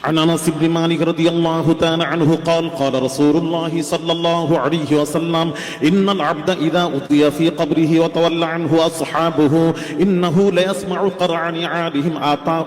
عن أنس بن مالك رضي الله تعالى عنه قال قال رسول الله صلى الله عليه وسلم إن العبد إذا أتي في قبره وتولى عنه أصحابه إنه ليسمع قرع نعالهم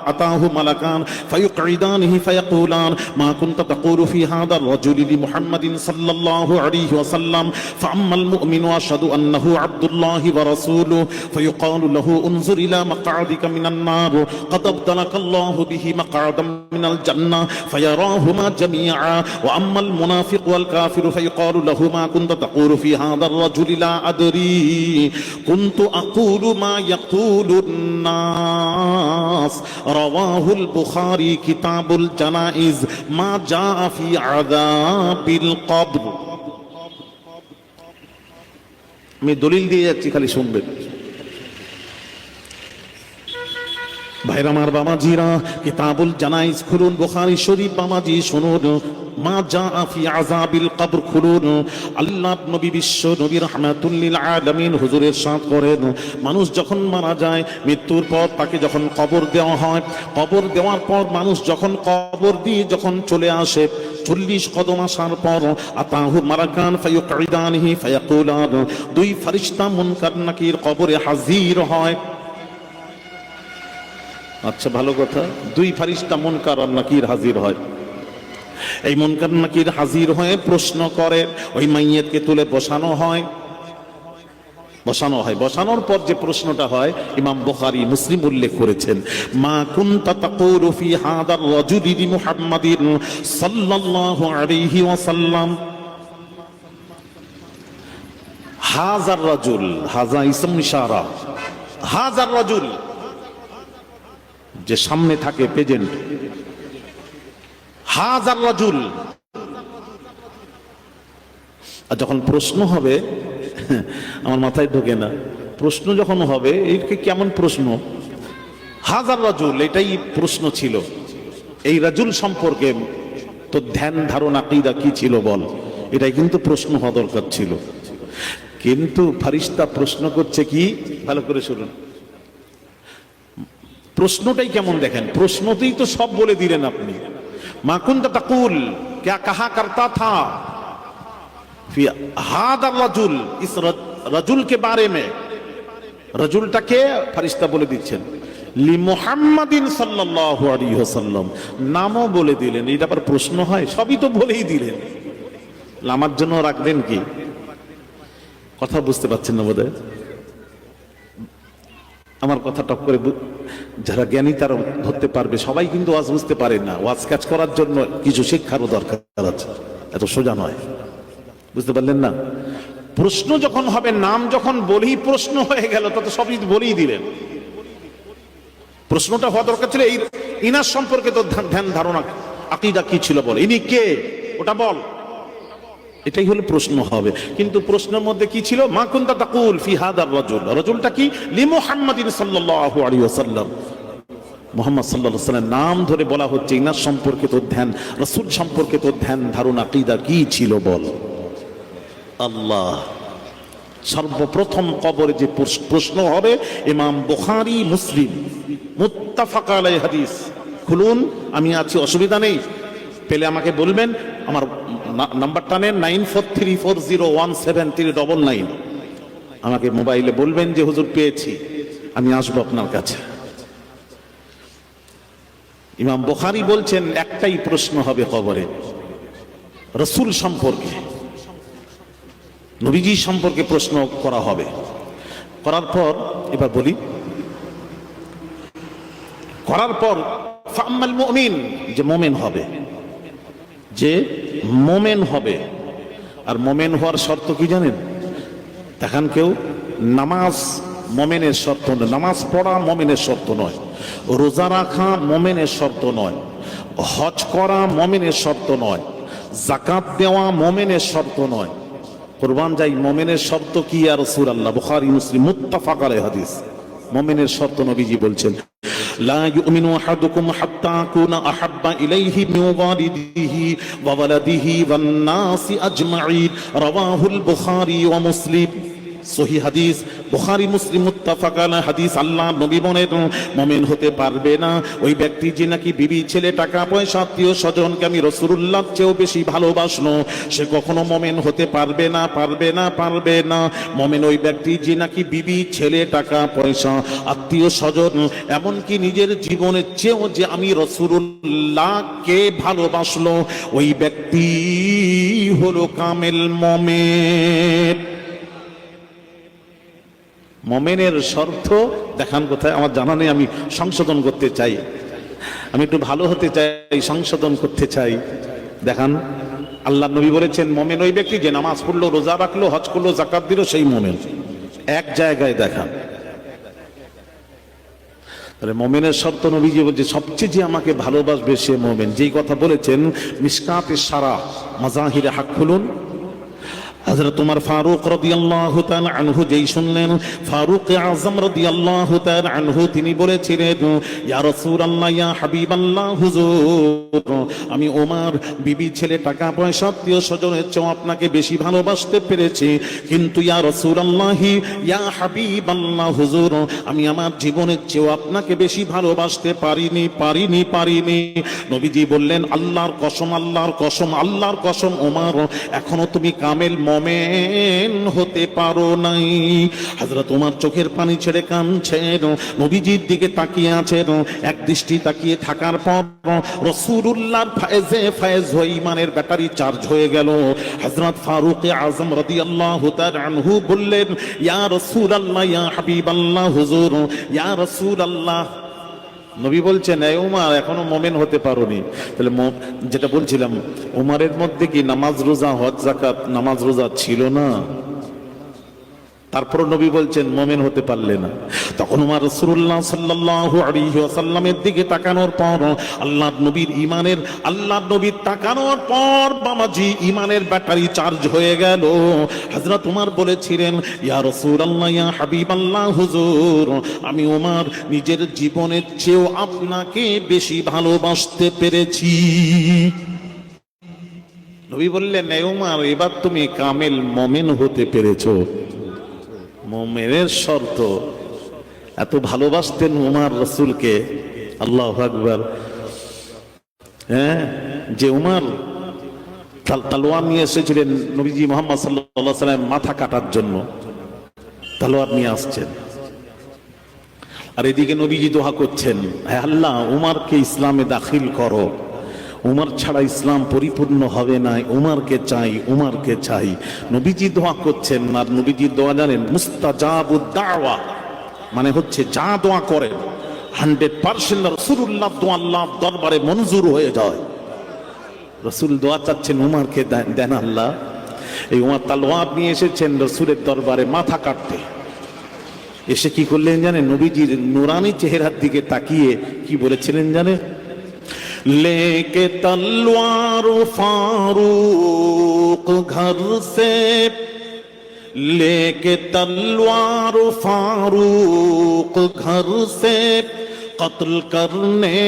أتاه ملكان فيقعدانه فيقولان ما كنت تقول في هذا الرجل لمحمد صلى الله عليه وسلم فأما المؤمن أشهد أنه عبد الله ورسوله فيقال له انظر إلى مقعدك من النار قد أبدلك الله به مقعدا من الجنة فيراهما جميعا وأما المنافق والكافر فيقال له ما كنت تقول في هذا الرجل لا أدري كنت أقول ما يقول الناس رواه البخاري كتاب الجنائز ما جاء في عذاب القبر আমি দলিল দিয়ে যাচ্ছি খালি শুনবেন ভাইরা আমার বাবাজিরা কিতাবুল জানাইজ খুলুন বুখারী শরীফ বাবাজি শুনুন মা জাআ ফি আযাবিল কবর খুলুন আল্লাহ নবী বিশ্ব নবী রাহমাতুল লিল আলামিন হুজুর ইরশাদ করেন মানুষ যখন মারা যায় মৃত্যুর পর তাকে যখন কবর দেওয়া হয় কবর দেওয়ার পর মানুষ যখন কবর দিয়ে যখন চলে আসে 40 কদম আসার পর আতাহু মালাকান ফায়ুকঈদানিহি ফায়াকুলান দুই ফেরেশতা মুনকার নাকির কবরে হাজির হয় আচ্ছা ভালো কথা দুই ফেরেশতা মুনকার আর নাকির হাজির হয় এই মুনকার নাকির হাজির হয়ে প্রশ্ন করে ওই মাইয়িতকে তুলে বসানো হয় বসানোর পর যে প্রশ্নটা হয় ইমাম বুখারী মুসলিম উল্লেখ করেছেন মা কুনতা তাকুলু ফি হাদার রাজুলি মুহাম্মাদিন সাল্লাল্লাহু আলাইহি ওয়াসাল্লাম হাযার রাজুল হাযা ইসম ইশারা হাযার রাজুল যে সামনে থাকে প্রেজেন্ট হাযার রাজুল আর যখন প্রশ্ন হবে আমার মাথায় ঢোকে না প্রশ্ন যখন হবে এইটা কেমন প্রশ্ন হাযার রাজুল এটাই প্রশ্ন ছিল এই রাজুল সম্পর্কে তো ধ্যান ধারণা আকীদা কি ছিল বল এটাই কিন্তু প্রশ্ন হওয়া দরকার ছিল কিন্তু ফেরেশতা প্রশ্ন করছে কি ভালো করে শুনুন প্রশ্নটাই কেমন দেখেন প্রশ্নতেই তো সব বলে দিলেন আপনি মা কুনতা তাকুল क्या कहा करता था फी हादा रजुल इस रजुल के बारे में रजुलটাকে ফেরেশতা বলে দিচ্ছেন লি মুহাম্মাদিন সাল্লাল্লাহু আলাইহি ওয়াসাল্লাম নামও বলে দিলেন এটা আবার প্রশ্ন হয় সবই তো বলেই দিলেন আমার জন্য রাখবেন কি কথা বুঝতে পারছেন না বোধহয় আমার কথা টপ করে যারা জ্ঞানী তারা ধরতে পারবে সবাই কিন্তু ওয়াজ বুঝতে পারে না ওয়াজ কাজ করার জন্য কিছু শিক্ষারও দরকার আছে এত সোজা নয় বুঝতে পারলেন না প্রশ্ন যখন হবে নাম যখন বলেই প্রশ্ন হয়ে গেল তত সবই বলেই দিলেন প্রশ্নটা হওয়া দরকার ছিল এই ইনার সম্পর্কে তো ধ্যান ধারণা আকীদা কি ছিল বল ইনি কে ওটা বল এটাই হলো প্রশ্ন হবে কিন্তু প্রশ্নের মধ্যে কি ছিল মা কুনতা তাকুল ফি হাদার রাজুল রাজুলটা কি লি মুহাম্মাদিন সাল্লাল্লাহু আলাইহি ওয়াসাল্লাম মুহাম্মদ সাল্লাল্লাহু আলাইহি ওয়াসাল্লাম নাম ধরে বলা হচ্ছে ইনার সম্পর্কে তো ধ্যান রাসূল সম্পর্কে তো ধ্যান ধারণা আকীদা কি ছিল বল আল্লাহ সর্বপ্রথম কবরে যে প্রশ্ন হবে ইমাম বুখারী মুসলিম মুত্তাফাক আলাইহি হাদিস খুলুন আমি আছি অসুবিধা নেই পেলে আমাকে বলবেন আমার নাম্বারটা নেন 9434017399 আমাকে মোবাইলে বলবেন যে হুজুর পেয়েছি আমি আসবো আপনার কাছে ইমাম বুখারী বলছেন একটাই প্রশ্ন হবে কবরে রাসূল সম্পর্কে নবীজি সম্পর্কে প্রশ্ন করা হবে করার পর এবার বলি করার পর ফাম্মাল মুমিন যে মুমিন হবে যে মোমেন হবে আর মোমেন হওয়ার শর্ত কি জানেন দেখেন কেউ নামাজ মোমেনের শর্ত নয় নামাজ পড়া মোমেনের শর্ত নয় রোজা রাখা মোমেনের শর্ত নয় হজ করা মোমেনের শর্ত নয় যাকাত দেওয়া মোমেনের শর্ত নয় কুরবান যাই মোমেনের শর্ত কি ইয়া রাসূলুল্লাহ বুখারী মুসলিম মুত্তাফাক আলাইহি হাদিস মোমেনের শর্ত নবীজি বলছেন لا يؤمن أحدكم حتى أكون أحب إليه من والده وولده والناس أجمعين رواه البخاري ومسلم সহিহ হাদিস, বুখারী মুসলিম মুত্তাফাক আলাইহি হাদিস। আল্লাহ নবী বলেন মুমিন হতে পারবে না ওই ব্যক্তি যে নাকি বিবি, ছেলে, টাকা পয়সা, আত্মীয় স্বজনকে আমি রাসূলুল্লাহর চেয়েও বেশি ভালোবাসলো, সে কখনো মুমিন হতে পারবে না, পারবে না, পারবে না। মুমিন ওই ব্যক্তি যে নাকি বিবি, ছেলে, টাকা পয়সা, আত্মীয় স্বজন, এমনকি নিজের জীবনের চেয়েও যে আমি রাসূলুল্লাহকে ভালোবাসলো, ওই ব্যক্তি হলো কামেল মুমিন। মুমিনের শর্ত দেখান কোথায়? আমার জানা নেই, আমি সংশোধন করতে চাই, আমি একটু ভালো হতে চাই, সংশোধন করতে চাই। দেখান, আল্লাহ নবী বলেছেন মুমিন ওই ব্যক্তি যে নামাজ পড়লো, রোজা রাখলো, হজ করলো, যাকাত দিল, সেই মুমিন। এক জায়গায় দেখান। তাহলে মুমিনের শর্ত নবীজি বলছে সবচেয়ে যে আমাকে ভালোবাসবে সে মুমিন। যেই কথা বলেছেন মিশকাতে সারা মাজাহিরে হক খুলুন, হযরত ওমর ফারুক রাদিয়াল্লাহু তাআলা আনহু যেই শুনলেন, ফারুক আযম রাদিয়াল্লাহু তাআলা আনহু তিনি বলেছিলেন, ইয়া রাসূলুল্লাহ, ইয়া হাবিবাল্লাহ, হুজুর আমি ওমর বিবি, ছেলে, টাকা পয়সা, আত্মীয় স্বজনের চেয়ে আপনাকে বেশি ভালোবাসতে পেরেছি, কিন্তু ইয়া রাসূলুল্লাহ, ইয়া হাবিবাল্লাহ, হুজুর আমি আমার জীবনের চেয়েও আপনাকে বেশি ভালোবাসতে পারিনি। নবীজি বললেন, আল্লাহর কসম, আল্লাহর কসম, আল্লাহর কসম ওমর, এখনো তুমি কামেল মুমিন হতে পারো নাই। হযরত ওমর চোখের পানি ছেড়ে কাঁদছেন, নবীজির দিকে তাকিয়ে আছেন। এক দৃষ্টি তাকিয়ে থাকার পর রাসূলুল্লাহর ফায়েজ হয়ে ঈমানের ব্যাটারি চার্জ হয়ে গেল। হযরত ফারুক আযম রাদিয়াল্লাহু তাআলা আনহু বললেন, ইয়া রাসূলুল্লাহ, ইয়া হাবিবাল্লাহ, হুজুর ইয়া রাসূলুল্লাহ। নবী বলছেন, এই উমর এখনো মুমিন হতে পারোনি। তাহলে যেটা বলছিলাম, উমরের মধ্যে কি নামাজ, রোজা, হজ, যাকাত, নামাজ রোজা ছিল না? তারপর নবী বলছেন মুমিন হতে পারলে না। তখন ওমর রাসূলুল্লাহ সাল্লাল্লাহু আলাইহি ওয়াসাল্লামের দিকে তাকানোর পর আল্লাহর নবীর তাকানোর পর বাবাজি ঈমানের ব্যাটারি চার্জ হয়ে গেল। হযরত ওমর বলেছিলেন, ইয়া রাসূলুল্লাহ, ইয়া হাবিবাল্লাহ, হুজুর আমি ওমর নিজের জীবনের চেয়েও আপনাকে বেশি ভালোবাসতে পেরেছি। নবী বললেন, এই ওমর এবার তুমি কামেল মুমিন হতে পেরেছো। মুমিনের শর্ত, এত ভালোবাসতেন ওমর রাসূলকে, আল্লাহু আকবার। যে ওমর তলোয়ার নিয়ে এসেছিলেন নবীজি মুহাম্মদ সাল্লাল্লাহু আলাইহি ওয়াসাল্লাম মাথা কাটার জন্য, তলোয়ার নিয়ে আসছেন, আর এদিকে নবীজি দোয়া করছেন, হে আল্লাহ ওমরকে ইসলামে দাখিল করো, উমর ছাড়া ইসলাম পরিপূর্ণ হবে না, উমরকে চাই, উমরকে চাই। নবীজি দোয়া করছেন, আর নবীজির দোয়া জানেন মুস্তাজাবুদ দাওয়া, মানে হচ্ছে যা দোয়া করেন 100% রাসূলুল্লাহ দোয়া আল্লাহর দরবারে মঞ্জুর হয়ে যায়। রাসূল দোয়া চাচ্ছেন, উমরকে দেন আল্লাহ। এই উমর তলোয়ার নিয়ে এসেছেন রাসূলের দরবারে মাথা কাটতে। এসে কি করলেন জানেন? নবীজির নুরানি চেহারার দিকে তাকিয়ে কি বলেছিলেন জানেন? लेके तलवार फारूक घर से, लेके तलवार फारूक घर से कत्ल करने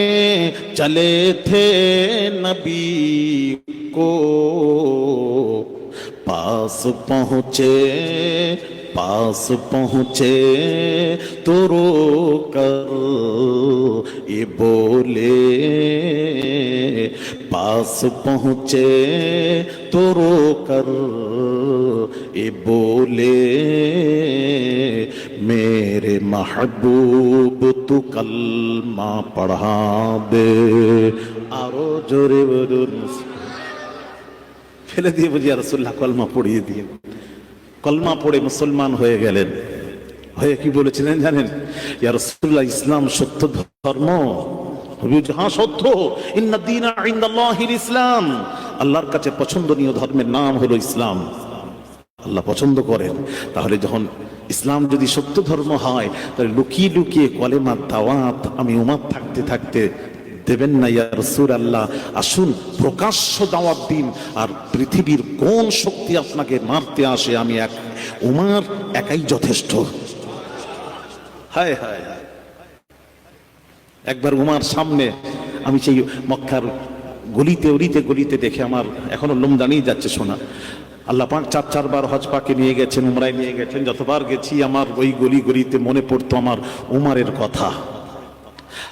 चले थे नबी को, पास पहुँचे तो रोकर ये बोले, पास पहुँचे तो रोकर ये बोले, मेरे महबूब तू कलमा पढ़ा दे। आरो जोरे बदुन ফেলে দিয়ে বুঝিয়া রাসূলুল্লাহ কলমা পড়িয়ে দিয়ে, কলমা পড়ে মুসলমান হয়ে গেলেন। হয়ে কি বলেছিলেন জানেন? ইয়া রাসূলুল্লাহ, ইসলাম সত্য ধর্ম। হ্যাঁ সত্য, ইন্না দীনা ইনদাল্লাহিল ইসলাম, আল্লাহর কাছে পছন্দনীয় ধর্মের নাম হলো ইসলাম, আল্লাহ পছন্দ করেন। তাহলে যখন ইসলাম যদি সত্য ধর্ম হয়, তাহলে লুকিয়ে লুকিয়ে কলেমার দাওয়াত আমি উম্মত থাকতে থাকতে দেবেন না। ইয়া রাসূলুল্লাহ, আসুন প্রকাশ্য দাওয়াত দিন। আর পৃথিবীর কোন শক্তি আপনাকে মারতে আসে, আমি উমর একাই যথেষ্ট। হায় হায়, একবার উমর সামনে, আমি সেই মক্কার গলিতে গলিতে দেখে আমার এখনো লোম দাঁড়িয়ে যাচ্ছে শোনা। আল্লাহ পাক 4 বার হজ পাকে নিয়ে গেছেন, উমরায় নিয়ে গেছেন। যতবার গেছি আমার ওই গলি গলিতে মনে পড়তো আমার উমারের কথা।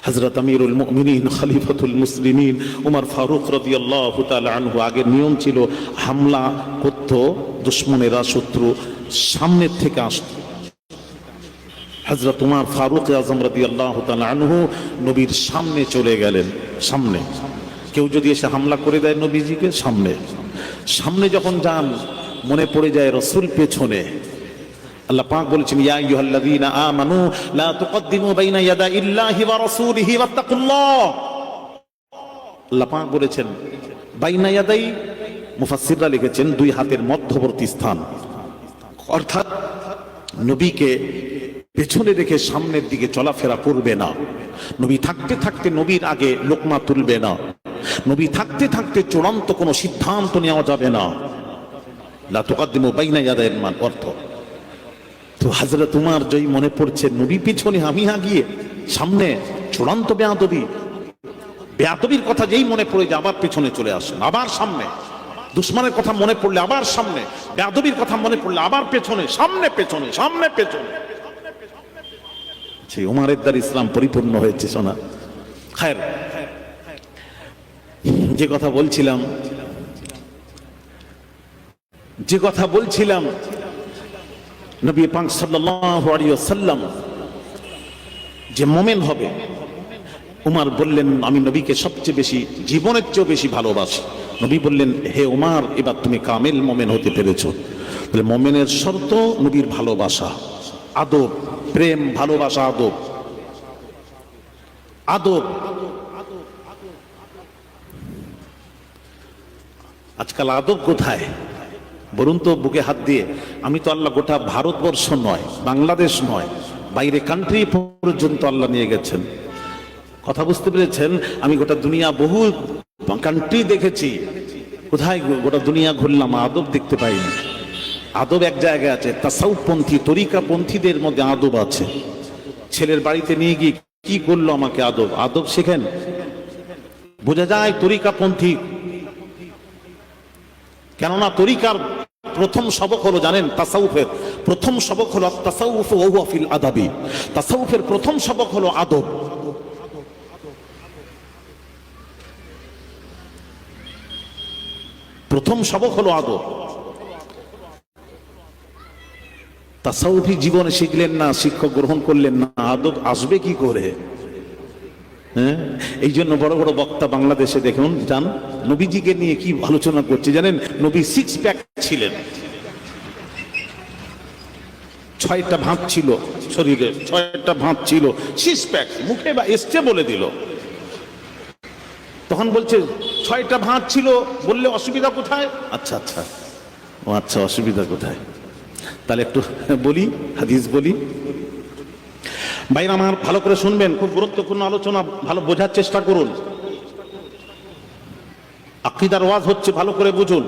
হযরত আমিরুল মুমিনিন খলিফাতুল মুসলিমিন উমর ফারুক রাদিয়াল্লাহু তাআলা আনহু, আগের নিয়ম ছিল হামলা করত দুশমনেরা, শত্রু সামনের থেকে আসত। হযরত উমর ফারুক আযম রাদিয়াল্লাহু তাআলা আনহু নবীর সামনে চলে গেলেন। সামনে কেউ যদি এসে হামলা করে দেয় নবীজিকে, সামনে সামনে যখন যান মনে পড়ে যায় রাসূল পেছনে। আল্লাহ পাক বলেছেন, ইয়া আইয়ুহাল্লাযীনা আমানু লা তুকদ্দিমু বাইনা ইয়াদাইল্লাহি ওয়া রাসূলিহি ওয়াত্তাকুল্লাহ। আল্লাহ পাক বলেছেন বাইনা ইয়াদাই, মুফাসসিররা লিখেছেন 2 হাতের মধ্যবর্তী স্থান, অর্থাৎ নবীকে পেছনে রেখে সামনের দিকে চলাফেরা করবে না। নবী থাকতে থাকতে নবীর আগে লোকমা তুলবে না। নবী থাকতে থাকতে চূড়ান্ত কোনো সিদ্ধান্ত নেওয়া যাবে না। লা তুকদ্দিমু বাইনা ইয়াদাইল মান অর্থ। তো হযরত উমর যেই মনে পড়ছে নবী পিছনে আমি আগিয়ে, সামনে চূড়ান্ত বেয়াদবির কথা যেই মনে পড়ে যায় আবার পেছনে চলে আসেন, আবার সামনে। দুশমনের কথা মনে পড়লে আবার সামনে, বেয়াদবির কথা মনে পড়লে আবার পেছনে, সামনে পেছনে, সামনে পেছনে। সেই উমরের দ্বারা ইসলাম পরিপূর্ণ হয়েছে। শোনা খায়ের, যে কথা বলছিলাম নবী পাক সাল্লাল্লাহু আলাইহি ওয়াসাল্লাম যে মুমিন হবে, উমর বললেন আমি নবীকে সবচেয়ে বেশি, জীবনের চেয়ে বেশি ভালোবাসি। নবী বললেন, হে উমর, এবার তুমি কামিল মুমিন হতে পেরেছো। তাহলে মুমিনের শর্ত নবীর ভালোবাসা, আদব, প্রেম, ভালোবাসা, আদব। আজকাল আদব কোথায় বলুন তো, বুকে হাত দিয়ে? আমি তো আল্লাহ গোটা ভারতবর্ষ নয়, বাংলাদেশ নয়, বাইরে কান্ট্রি পর্যন্ত আল্লাহ নিয়ে গেছেন। কথা বুঝতে পেরেছেন? আমি গোটা দুনিয়া বহু কান্ট্রি দেখেছি, কোথায় গোটা দুনিয়া ঘুরলাম, আদব দেখতে পাইনি। আদব এক জায়গায় আছে, তাসাউফপন্থী তরিকাপন্থীদের মধ্যে আদব আছে। ছেলের বাড়িতে নিয়ে গিয়ে কি করলো আমাকে, আদব শেখেন, বোঝা যায় তরিকাপন্থী। কেননা তরিকার প্রথম সবক হলো, জানেন, তাসাউফের প্রথম সবক হলো তাসাউফ ওয়া হুয়া ফিল আদাবি। তাসাউফের প্রথম সবক হলো আদব। প্রথম সবক হলো আদব। তাসাউফি জীবনে শিখলেন না, শিক্ষক গ্রহণ করলেন না, আদব আসবে কি করে? এই জন্য বড় বড় বক্তা বাংলাদেশে দেখুন যান, নবীজিকে নিয়ে কি আলোচনা করছে জানেন? নবী 6 প্যাক ছিলেন, 6টা ভাঁজ ছিল শরীরে, 6টা ভাঁজ ছিল, 6 প্যাক। মুখে বা এসছে বলে দিল। তখন বলছে 6টা ভাঁজ ছিল, বললে অসুবিধা কোথায়? আচ্ছা, অসুবিধা কোথায়? তাহলে একটু বলি, হাদিস বলি। ভাইরা আমার ভালো করে শুনবেন, খুব গুরুত্বপূর্ণ আলোচনা, ভালো বোঝার চেষ্টা করুন। আকীদার ওয়াজ হচ্ছে, ভালো করে বুঝুন।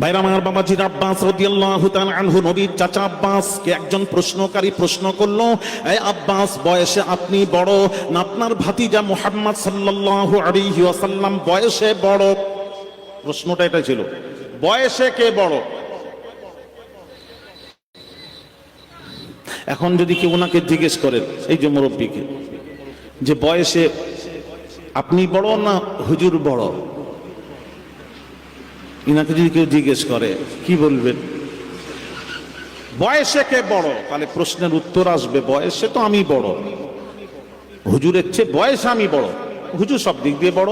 ভাইরা আমার, বাবাজি আব্বাস রাদিয়াল্লাহু তাআলা আনহু, নবীর চাচা আব্বাসকে একজন প্রশ্নকারী প্রশ্ন করলো, এই আব্বাস, বয়সে আপনি বড় না আপনার ভাতিজা মুহাম্মদ সাল্লাল্লাহু আলাইহি ওয়াসাল্লাম বয়সে বড়? প্রশ্নটা এটা ছিল, বয়সে কে বড়? এখন যদি কেউ ওনাকে জিজ্ঞেস করেন, এই যে মুরব্বীকে, যে বয়সে আপনি বড় না হুজুর বড়, ইনাকে যদি কেউ জিজ্ঞেস করে কি বলবেন? বয়সে কে বড়? তাহলে প্রশ্নের উত্তর আসবে, বয়সে তো আমি বড়, হুজুরের চেয়ে বয়সে আমি বড়, হুজুর সব দিক দিয়ে বড়।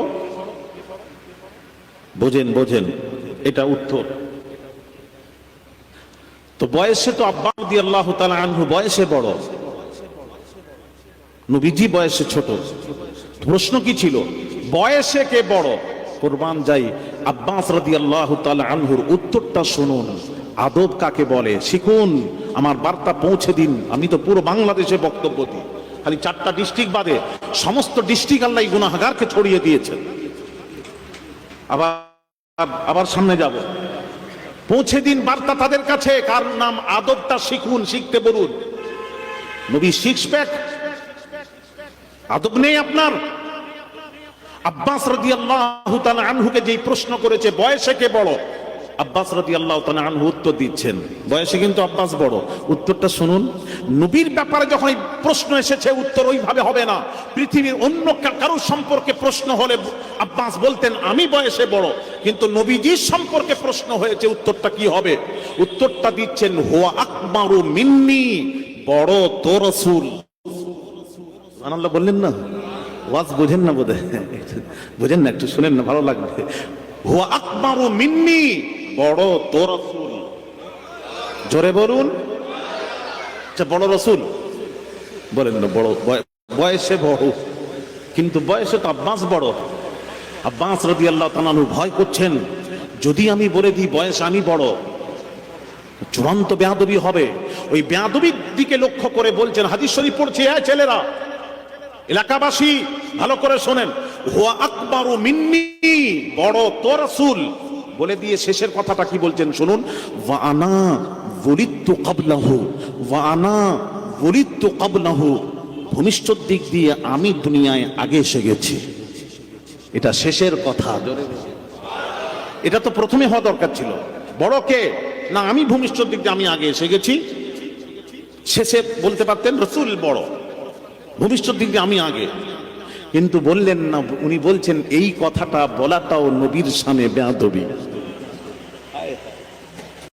বোঝেন, এটা উত্তর। তো বয়সে তো আব্বাস রাদিয়াল্লাহু তাআলা আনহু বয়সে বড়, নবীজি বয়সে ছোট। প্রশ্ন কি ছিল? বয়সে কে বড়? কুরবান যাই, আব্বাস রাদিয়াল্লাহু তাআলা আনহুর উত্তরটা শুনুন। আদব কাকে বলে শিখুন, আমার বার্তা পৌঁছে দিন। আমি তো পুরো বাংলাদেশে বক্তব্য দিই, খালি 4টা ডিস্ট্রিক্ট বাদে সমস্ত ডিস্ট্রিক্ট আল্লাহ গুনাহগারকে ছড়িয়ে দিয়েছেন। আবার সামনে যাব, পৌঁছে দিন বার্তা তাদের কাছে, কার নাম আদবটা শিখুন, শিখতে বলুন। নবী 6 প্যাক, আদব নেই আপনার? আব্বাস রাদিয়াল্লাহু তাআলা আনহুকে যেই প্রশ্ন করেছে বয়সে কে বড়, আব্বাস রাদিয়াল্লাহু তাআলা আনহু উত্তর দিচ্ছেন, বয়সে কিন্তু আব্বাস বড়। উত্তরটা শুনুন। নবীর ব্যাপারে যখন এই প্রশ্ন এসেছে উত্তর ওইভাবে হবে না। পৃথিবীর অন্য কারোর সম্পর্কে প্রশ্ন হলে আব্বাস বলতেন আমি বয়সে বড়, কিন্তু নবীজির সম্পর্কে প্রশ্ন হয়েছে উত্তরটা কি হবে? উত্তরটা দিচ্ছেন হুয়া আকবারু মিন্নি, বড় তো রাসূল। সুবহানাল্লাহ বললেন না? ওয়াজ বোঝেন না বোধহয়, বোঝেন না, একটু শুনেন না, ভালো লাগবে। হুয়া আকবারু মিন্নি, বড় তো রাসূল। জোরে বলুন, আচ্ছা বড় রাসূল বলেন না, বড় বয়সে বড়, কিন্তু বয়সে তো আব্বাস বড়। আব্বাস রাদিয়াল্লাহু তাআলা আনহু ভয় করছেন, যদি আমি বলে দিই বয়সে আমি বড়, চূড়ান্ত বেয়াদবি হবে। ওই বেয়াদবির দিকে লক্ষ্য করে বলছেন, হাদিস শরীফ পড়ছে, এই ছেলেরা, এলাকাবাসী ভালো করে শোনেন, হুয়া আকবারু মিন্নি, বড় তো রাসূল বলে দিয়ে শেষের কথাটা কি বলছেন শুনুন, ওয়া আনা ওয়ালিদতু ক্বাবলাহু, ওয়া আনা ওয়ালিদতু ক্বাবলাহু, ভূমিষ্ঠ দিক দিয়ে আমি দুনিয়ায় আগে এসে গেছি। এটা শেষের কথা। এটা তো প্রথমে হওয়া দরকার ছিল। বড় কে না, আমি ভূমিষ্ঠ দিক দিয়ে আমি আগে এসে গেছি। শেষে বলতে পারতেন রাসূল বড়, ভবিষ্যৎ দিকে আমি আগে, কিন্তু বললেন না। উনি বলছেন এই কথাটা বলাটাও নবীর শানে বেয়াদবি।